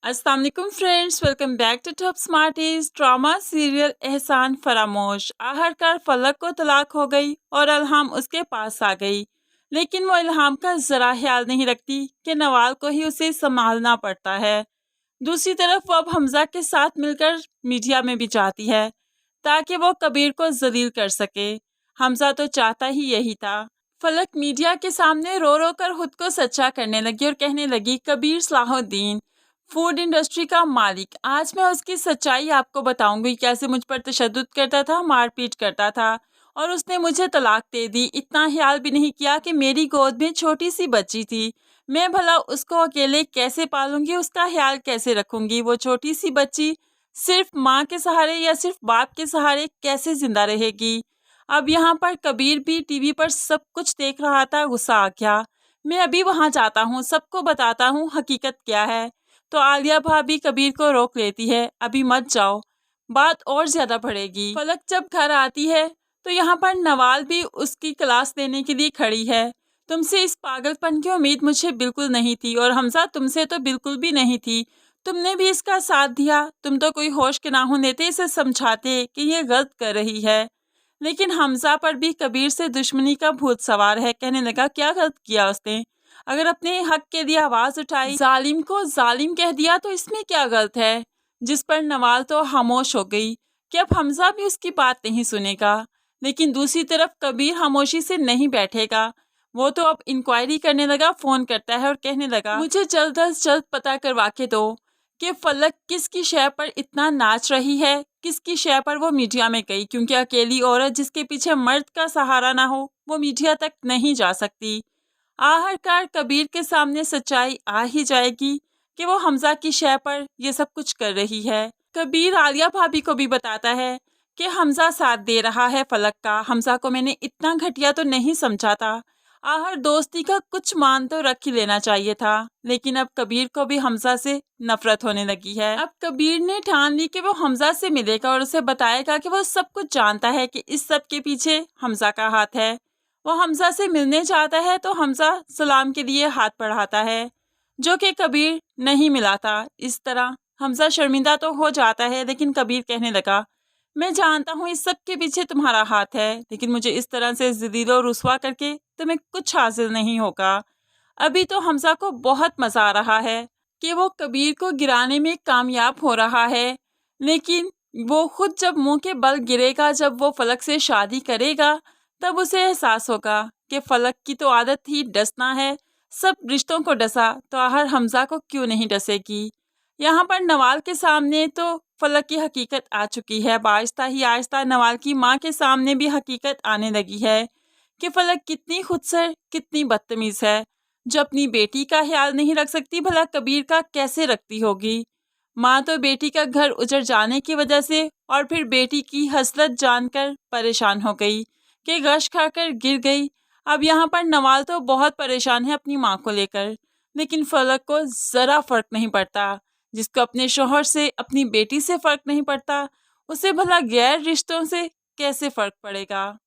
अस्सलाम वालेकुम friends, welcome back to top smarties. Drama serial Ehsaan Faramosh. आखिरकार फलक को तलाक हो गई और इल्हाम उसके पास आ गई, लेकिन वो इल्हाम का ज़रा ख्याल नहीं रखती कि नवाल को ही उसे संभालना पड़ता है। दूसरी तरफ वो अब हमजा के साथ मिलकर मीडिया में भी जाती है ताकि वो कबीर को जलील कर सके। हमजा तो चाहता ही यही था। फलक मीडिया के सामने रो रो कर खुद को सच्चा करने लगी और कहने लगी, कबीर सलाहुद्दीन फूड इंडस्ट्री का मालिक, आज मैं उसकी सच्चाई आपको बताऊंगी। कैसे मुझ पर तशद्दुद करता था, मारपीट करता था और उसने मुझे तलाक दे दी। इतना ख्याल भी नहीं किया कि मेरी गोद में छोटी सी बच्ची थी, मैं भला उसको अकेले कैसे पालूंगी, उसका ख्याल कैसे रखूंगी। वो छोटी सी बच्ची सिर्फ माँ के सहारे या सिर्फ बाप के सहारे कैसे जिंदा रहेगी। अब यहाँ पर कबीर भी टीवी पर सब कुछ देख रहा था। गुस्सा आ गया। मैं अभी वहाँ जाता हूँ, सबको बताता हूँ हकीकत क्या है। तो आलिया भाभी कबीर को रोक लेती है, अभी मत जाओ, बात और ज्यादा बढ़ेगी। फलक जब घर आती है तो यहाँ पर नवाल भी उसकी क्लास लेने के लिए खड़ी है। तुमसे इस पागलपन की उम्मीद मुझे बिल्कुल नहीं थी, और हमजा तुमसे तो बिल्कुल भी नहीं थी। तुमने भी इसका साथ दिया। तुम तो कोई होश के ना होने थे, इसे समझाते कि ये गलत कर रही है। लेकिन हमजा पर भी कबीर से दुश्मनी का भूत सवार है। कहने लगा, क्या गलत किया उसने? अगर अपने हक के लिए आवाज उठाई, जालिम को जालिम कह दिया, तो इसमें क्या गलत है? जिस पर नवाल तो खामोश हो गई कि अब हमजा भी उसकी बात नहीं सुनेगा। लेकिन दूसरी तरफ कबीर खामोशी से नहीं बैठेगा। वो तो अब इंक्वायरी करने लगा, फोन करता है और कहने लगा, मुझे जल्द अज जल्द पता करवा के दो कि फलक किसकी शय पर इतना नाच रही है, किसकी शय पर वो मीडिया में गई। क्योंकि अकेली औरत जिसके पीछे मर्द का सहारा ना हो, वो मीडिया तक नहीं जा सकती। आखिरकार कबीर के सामने सच्चाई आ ही जाएगी कि वो हमजा की शय पर ये सब कुछ कर रही है। कबीर आलिया भाभी को भी बताता है कि हमजा साथ दे रहा है फलक का। हमजा को मैंने इतना घटिया तो नहीं समझा था। आखिर दोस्ती का कुछ मान तो रख ही लेना चाहिए था। लेकिन अब कबीर को भी हमजा से नफरत होने लगी है। अब कबीर ने ठान ली कि वो हमजा से मिलेगा और उसे बताएगा कि वो सब कुछ जानता है, कि इस सब के पीछे हमजा का हाथ है। वो हमजा से मिलने चाहता है तो हमजा सलाम के लिए हाथ बढ़ाता है, जो कि कबीर नहीं मिलाता। इस तरह हमजा शर्मिंदा तो हो जाता है, लेकिन कबीर कहने लगा, मैं जानता हूँ इस सब के पीछे तुम्हारा हाथ है, लेकिन मुझे इस तरह से ज़लील और रुस्वा करके तुम्हें कुछ हासिल नहीं होगा। अभी तो हमजा को बहुत मज़ा आ रहा है कि वो कबीर को गिराने में कामयाब हो रहा है, लेकिन वो खुद जब मुंह के बल गिरेगा, जब वो फलक से शादी करेगा, तब उसे एहसास होगा कि फलक की तो आदत ही डसना है। सब रिश्तों को डसा तो आखिर हमजा को क्यों नहीं डसेगी। यहाँ पर नवाल के सामने तो फलक की हकीकत आ चुकी है। आहिस्ता ही आहिस्ता नवाल की माँ के सामने भी हकीकत आने लगी है कि फलक कितनी खुदसर, कितनी बदतमीज है, जो अपनी बेटी का ख्याल नहीं रख सकती, भला कबीर का कैसे रखती होगी। माँ तो बेटी का घर उजड़ जाने की वजह से और फिर बेटी की हसरत जानकर परेशान हो गई कि गश खाकर गिर गई। अब यहाँ पर नवाल तो बहुत परेशान है अपनी माँ को लेकर, लेकिन फलक को ज़रा फर्क नहीं पड़ता। जिसको अपने शोहर से, अपनी बेटी से फर्क नहीं पड़ता, उसे भला गैर रिश्तों से कैसे फर्क पड़ेगा।